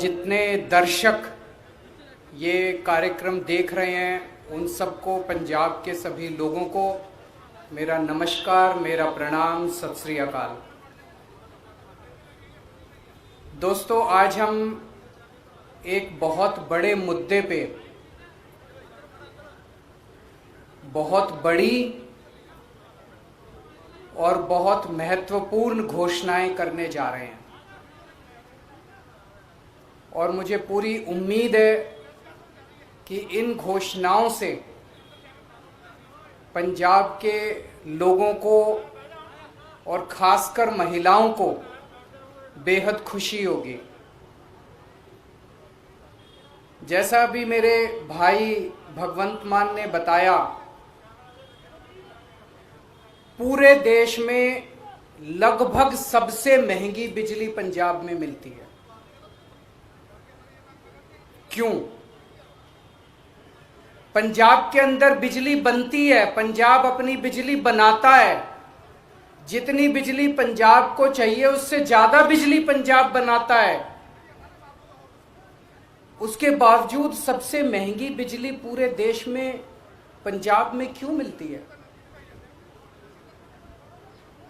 जितने दर्शक ये कार्यक्रम देख रहे हैं उन सबको, पंजाब के सभी लोगों को मेरा नमस्कार, मेरा प्रणाम, सत श्री अकाल। दोस्तों, आज हम एक बहुत बड़े मुद्दे पे बहुत बड़ी और बहुत महत्वपूर्ण घोषणाएं करने जा रहे हैं और मुझे पूरी उम्मीद है कि इन घोषणाओं से पंजाब के लोगों को और खासकर महिलाओं को बेहद खुशी होगी। जैसा अभी मेरे भाई भगवंत मान ने बताया, पूरे देश में लगभग सबसे महंगी बिजली पंजाब में मिलती है। क्यों? पंजाब के अंदर बिजली बनती है, पंजाब अपनी बिजली बनाता है। जितनी बिजली पंजाब को चाहिए उससे ज्यादा बिजली पंजाब बनाता है। उसके बावजूद सबसे महंगी बिजली पूरे देश में पंजाब में क्यों मिलती है?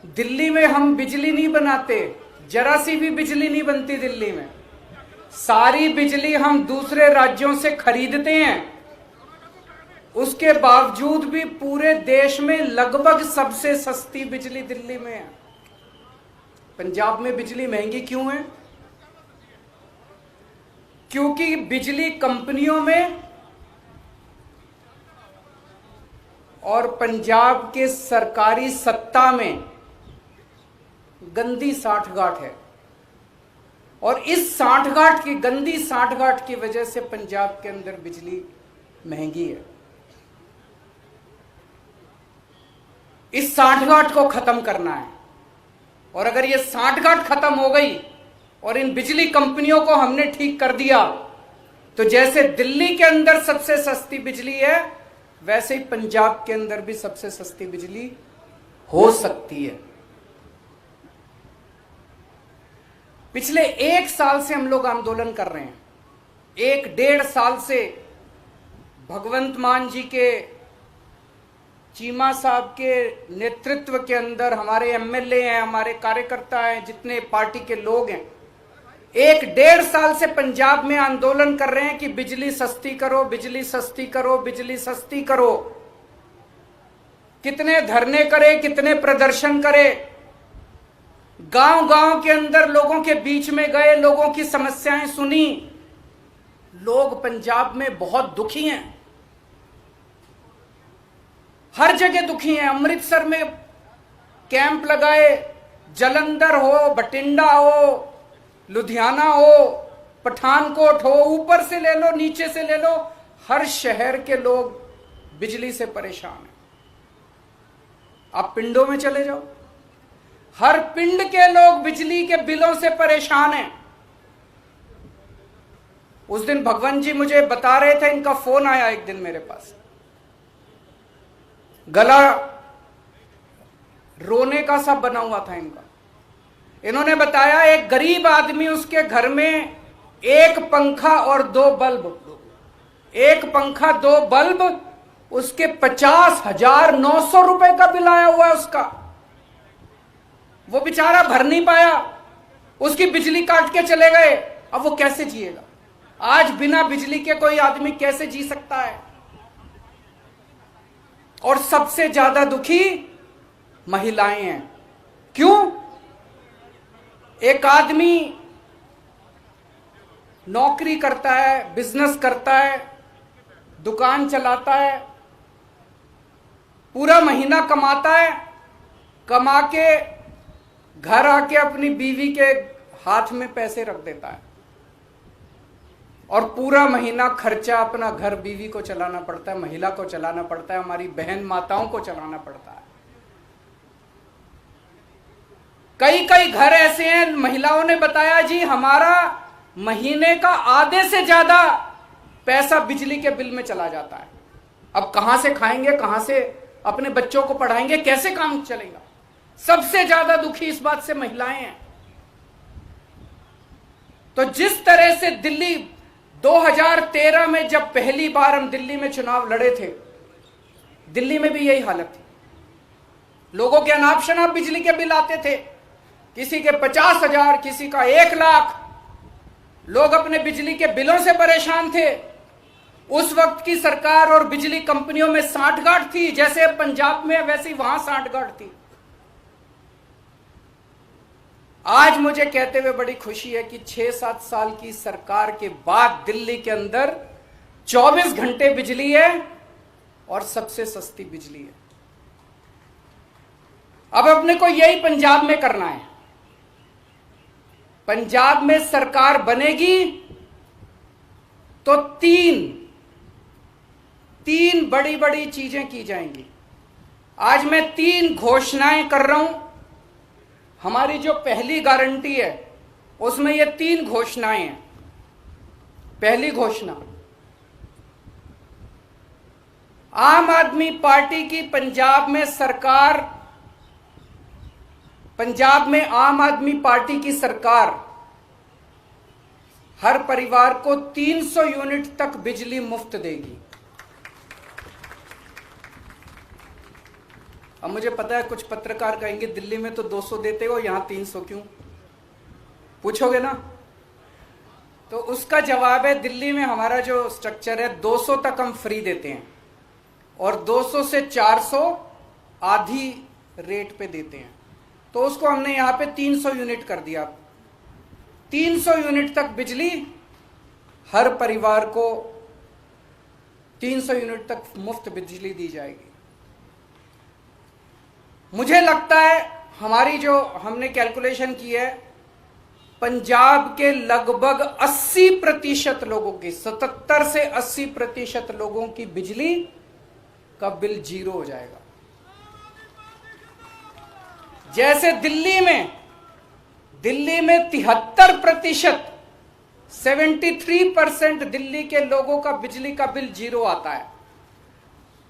दिल्ली में हम बिजली नहीं बनाते, जरा सी भी बिजली नहीं बनती दिल्ली में। सारी बिजली हम दूसरे राज्यों से खरीदते हैं। उसके बावजूद भी पूरे देश में लगभग सबसे सस्ती बिजली दिल्ली में है। पंजाब में बिजली महंगी क्यों है? क्योंकि बिजली कंपनियों में और पंजाब के सरकारी सत्ता में गंदी साठगांठ है और इस साठगांठ की, गंदी साठगांठ की वजह से पंजाब के अंदर बिजली महंगी है। इस साठगांठ को खत्म करना है और अगर ये साठगांठ खत्म हो गई और इन बिजली कंपनियों को हमने ठीक कर दिया तो जैसे दिल्ली के अंदर सबसे सस्ती बिजली है वैसे ही पंजाब के अंदर भी सबसे सस्ती बिजली हो सकती है। पिछले 1 साल से हम लोग आंदोलन कर रहे हैं। 1-1.5 साल से भगवंत मान जी के, चीमा साहब के नेतृत्व के अंदर हमारे एमएलए हैं, हमारे कार्यकर्ता हैं, जितने पार्टी के लोग हैं, 1-1.5 साल से पंजाब में आंदोलन कर रहे हैं कि बिजली सस्ती करो, बिजली सस्ती करो, बिजली सस्ती करो। कितने धरने करे, कितने प्रदर्शन करे, गांव गांव के अंदर लोगों के बीच में गए, लोगों की समस्याएं सुनी। लोग पंजाब में बहुत दुखी हैं, हर जगह दुखी हैं। अमृतसर में कैंप लगाए, जलंधर हो, बठिंडा हो, लुधियाना हो, पठानकोट हो, ऊपर से ले लो, नीचे से ले लो, हर शहर के लोग बिजली से परेशान हैं। आप पिंडों में चले जाओ, हर पिंड के लोग बिजली के बिलों से परेशान हैं। उस दिन भगवंत जी मुझे बता रहे थे, इनका फोन आया एक दिन मेरे पास, गला रोने का सा बना हुआ था इनका। इन्होंने बताया एक गरीब आदमी, उसके घर में एक पंखा और 2 बल्ब, एक पंखा 2 बल्ब, उसके 50,900 रुपए का बिल आया हुआ है उसका। वो बेचारा भर नहीं पाया, उसकी बिजली काट के चले गए। अब वो कैसे जिएगा? आज बिना बिजली के कोई आदमी कैसे जी सकता है? और सबसे ज्यादा दुखी महिलाएं हैं। क्यों? एक आदमी नौकरी करता है, बिजनेस करता है, दुकान चलाता है, पूरा महीना कमाता है, कमा के घर आके अपनी बीवी के हाथ में पैसे रख देता है और पूरा महीना खर्चा अपना घर, बीवी को चलाना पड़ता है, महिला को चलाना पड़ता है, हमारी बहन माताओं को चलाना पड़ता है। कई कई घर ऐसे हैं, महिलाओं ने बताया जी हमारा महीने का आधे से ज्यादा पैसा बिजली के बिल में चला जाता है। अब कहां से खाएंगे, कहां से अपने बच्चों को पढ़ाएंगे, कैसे काम चलेगा? सबसे ज्यादा दुखी इस बात से महिलाएं हैं। तो जिस तरह से दिल्ली 2013 में जब पहली बार हम दिल्ली में चुनाव लड़े थे, दिल्ली में भी यही हालत थी। लोगों के अनाप शनाप बिजली के बिल आते थे, किसी के 50,000, किसी का 1 लाख। लोग अपने बिजली के बिलों से परेशान थे। उस वक्त की सरकार और बिजली कंपनियों में सांठगांठ थी, जैसे पंजाब में वैसे ही वहां सांठगांठ थी। आज मुझे कहते हुए बड़ी खुशी है कि 6-7 साल की सरकार के बाद दिल्ली के अंदर 24 घंटे बिजली है और सबसे सस्ती बिजली है। अब अपने को यही पंजाब में करना है। पंजाब में सरकार बनेगी तो तीन बड़ी बड़ी चीजें की जाएंगी। आज मैं 3 घोषणाएं कर रहा हूं। हमारी जो पहली गारंटी है उसमें ये 3 घोषणाएं हैं। पहली घोषणा, आम आदमी पार्टी की पंजाब में आम आदमी पार्टी की सरकार हर परिवार को 300 यूनिट तक बिजली मुफ्त देगी। अब मुझे पता है कुछ पत्रकार कहेंगे दिल्ली में तो 200 देते हो, यहां 300 क्यों, पूछोगे ना? तो उसका जवाब है, दिल्ली में हमारा जो स्ट्रक्चर है 200 तक हम फ्री देते हैं और 200 से 400 आधी रेट पे देते हैं। तो उसको हमने यहां पे 300 यूनिट कर दिया। 300 यूनिट तक बिजली हर परिवार को 300 यूनिट तक मुफ्त बिजली दी जाएगी। मुझे लगता है हमारी जो हमने कैलकुलेशन की है, पंजाब के लगभग 80% लोगों की, 77 से 80% लोगों की बिजली का बिल 0 हो जाएगा। जैसे दिल्ली में 73%, 73% दिल्ली के लोगों का बिजली का बिल 0 आता है,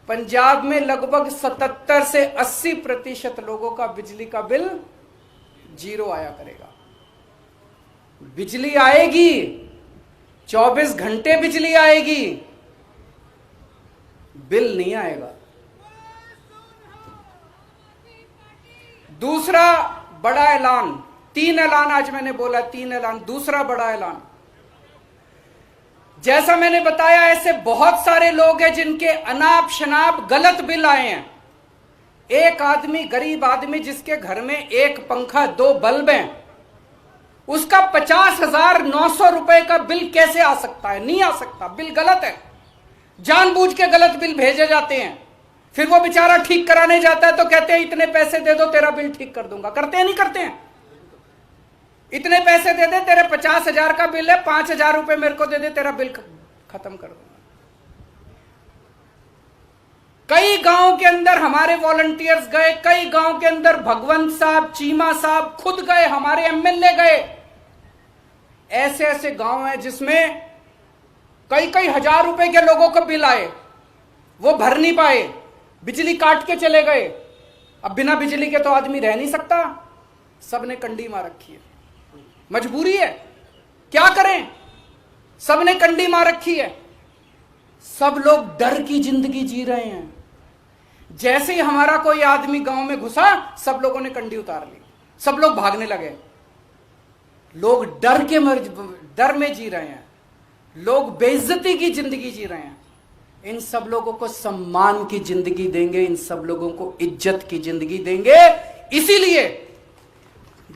पंजाब में लगभग 77 से 80% लोगों का बिजली का बिल 0 आया करेगा। बिजली आएगी, 24 घंटे बिजली आएगी, बिल नहीं आएगा। दूसरा बड़ा ऐलान, 3 ऐलान आज मैंने बोला, 3 ऐलान। दूसरा बड़ा ऐलान, जैसा मैंने बताया ऐसे बहुत सारे लोग हैं जिनके अनाप शनाप गलत बिल आए हैं। एक आदमी, गरीब आदमी जिसके घर में 1 पंखा 2 बल्ब हैं, उसका 50,900 रुपए का बिल कैसे आ सकता है? नहीं आ सकता, बिल गलत है। जानबूझ के गलत बिल भेजे जाते हैं। फिर वो बेचारा ठीक कराने जाता है तो कहते हैं इतने पैसे दे दो तेरा बिल ठीक कर दूंगा। करते हैं नहीं करते हैं? इतने पैसे दे दे, तेरे 50,000 का बिल है, 5,000 रुपए मेरे को दे दे, तेरा बिल खत्म कर दूंगा। कई गांव के अंदर हमारे वॉलंटियर्स गए, कई गांव के अंदर भगवंत साहब, चीमा साहब खुद गए, हमारे एमएलए गए। ऐसे ऐसे गांव हैं जिसमें कई हजार रुपए के लोगों को बिल आए, वो भर नहीं पाए, बिजली काट के चले गए। अब बिना बिजली के तो आदमी रह नहीं सकता, सबने कंडी मार रखी है, मजबूरी है, क्या करें, सबने कंडी मार रखी है। सब लोग डर की जिंदगी जी रहे हैं। जैसे ही हमारा कोई आदमी गांव में घुसा, सब लोगों ने कंडी उतार ली, सब लोग भागने लगे। लोग डर में जी रहे हैं, लोग बेइज्जती की जिंदगी जी रहे हैं। इन सब लोगों को सम्मान की जिंदगी देंगे, इन सब लोगों को इज्जत की जिंदगी देंगे। इसीलिए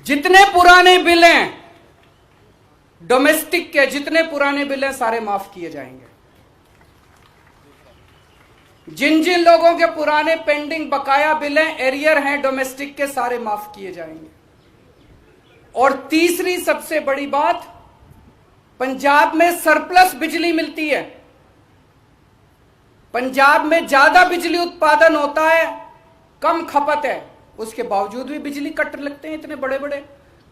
जितने पुराने बिल हैं डोमेस्टिक के, जितने पुराने बिल हैं सारे माफ किए जाएंगे। जिन जिन लोगों के पुराने पेंडिंग बकाया बिल हैं, एरियर हैं डोमेस्टिक के, सारे माफ किए जाएंगे। और तीसरी सबसे बड़ी बात, पंजाब में सरप्लस बिजली मिलती है। पंजाब में ज्यादा बिजली उत्पादन होता है, कम खपत है, उसके बावजूद भी बिजली कट लगते हैं इतने बड़े बड़े।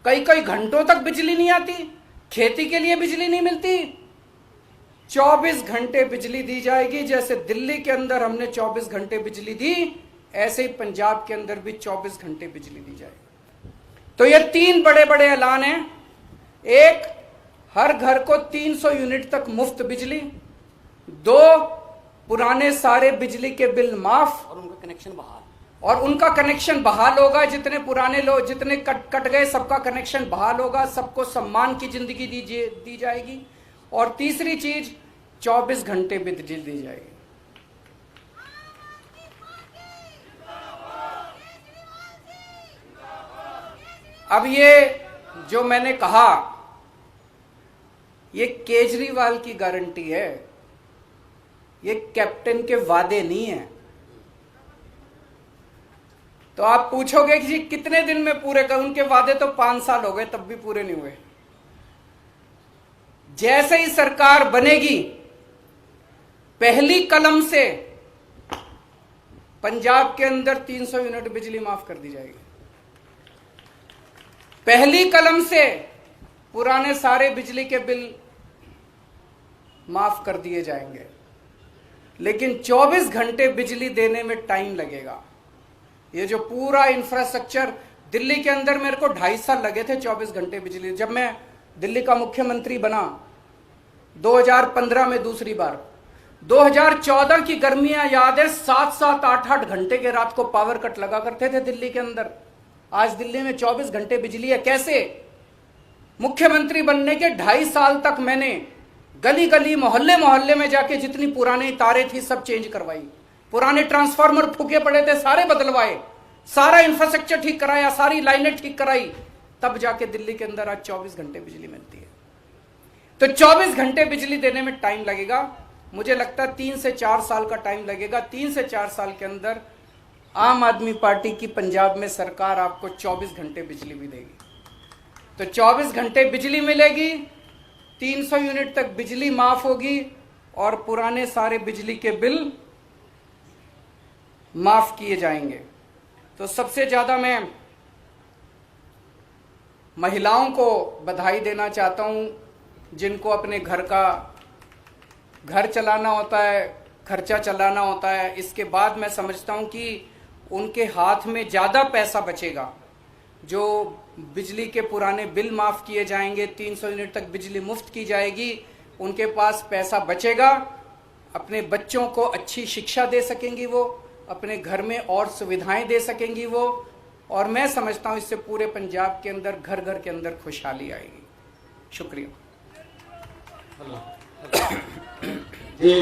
कई घंटों तक बिजली नहीं आती, खेती के लिए बिजली नहीं मिलती। 24 घंटे बिजली दी जाएगी। जैसे दिल्ली के अंदर हमने 24 घंटे बिजली दी, ऐसे ही पंजाब के अंदर भी 24 घंटे बिजली दी जाएगी। तो ये 3 बड़े बड़े ऐलान हैं। एक, हर घर को 300 यूनिट तक मुफ्त बिजली, 2 पुराने सारे बिजली के बिल माफ और उनका कनेक्शन बहाल। और उनका कनेक्शन बहाल होगा। जितने पुराने लोग जितने कट गए सबका कनेक्शन बहाल होगा। सबको सम्मान की जिंदगी दी जाएगी। और तीसरी चीज 24 घंटे बिजली दी जाएगी। अब ये जो मैंने कहा ये केजरीवाल की गारंटी है, ये कैप्टन के वादे नहीं है। तो आप पूछोगे कि जी कितने दिन में पूरे कर, उनके वादे तो 5 साल हो गए तब भी पूरे नहीं हुए। जैसे ही सरकार बनेगी पहली कलम से पंजाब के अंदर 300 यूनिट बिजली माफ कर दी जाएगी। पहली कलम से पुराने सारे बिजली के बिल माफ कर दिए जाएंगे। लेकिन 24 घंटे बिजली देने में टाइम लगेगा। ये जो पूरा इंफ्रास्ट्रक्चर दिल्ली के अंदर मेरे को 2.5 साल लगे थे 24 घंटे बिजली। जब मैं दिल्ली का मुख्यमंत्री बना 2015 में दूसरी बार, 2014 की गर्मियां याद है, 7-7, 8-8 घंटे के रात को पावर कट लगा करते थे दिल्ली के अंदर। आज दिल्ली में 24 घंटे बिजली है। कैसे? मुख्यमंत्री बनने के 2.5 साल तक मैंने गली गली मोहल्ले मोहल्ले में जाके जितनी पुरानी तारें थी सब चेंज करवाई, पुराने ट्रांसफार्मर फूके पड़े थे सारे बदलवाए, सारा इंफ्रास्ट्रक्चर ठीक कराया, सारी लाइनें ठीक कराई, तब जाके दिल्ली के अंदर आज 24 घंटे बिजली मिलती है। तो 24 घंटे बिजली देने में टाइम लगेगा। मुझे लगता है 3 से 4 साल का टाइम लगेगा। 3 से 4 साल के अंदर आम आदमी पार्टी की पंजाब में सरकार आपको 24 घंटे बिजली भी देगी। तो 24 घंटे बिजली मिलेगी, 300 यूनिट तक बिजली माफ होगी और पुराने सारे बिजली के बिल माफ किए जाएंगे। तो सबसे ज्यादा मैं महिलाओं को बधाई देना चाहता हूं, जिनको अपने घर चलाना होता है, खर्चा चलाना होता है। इसके बाद मैं समझता हूं कि उनके हाथ में ज्यादा पैसा बचेगा। जो बिजली के पुराने बिल माफ किए जाएंगे, 300 यूनिट तक बिजली मुफ्त की जाएगी, उनके पास पैसा बचेगा। अपने बच्चों को अच्छी शिक्षा दे सकेंगी वो, अपने घर में और सुविधाएं दे सकेंगी वो, और मैं समझता हूं इससे पूरे पंजाब के अंदर घर घर के अंदर खुशहाली आएगी। शुक्रिया जी।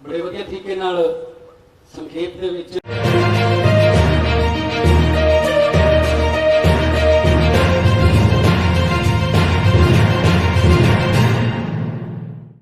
बड़े वधिया तरीके नाल संक्षेप दे विच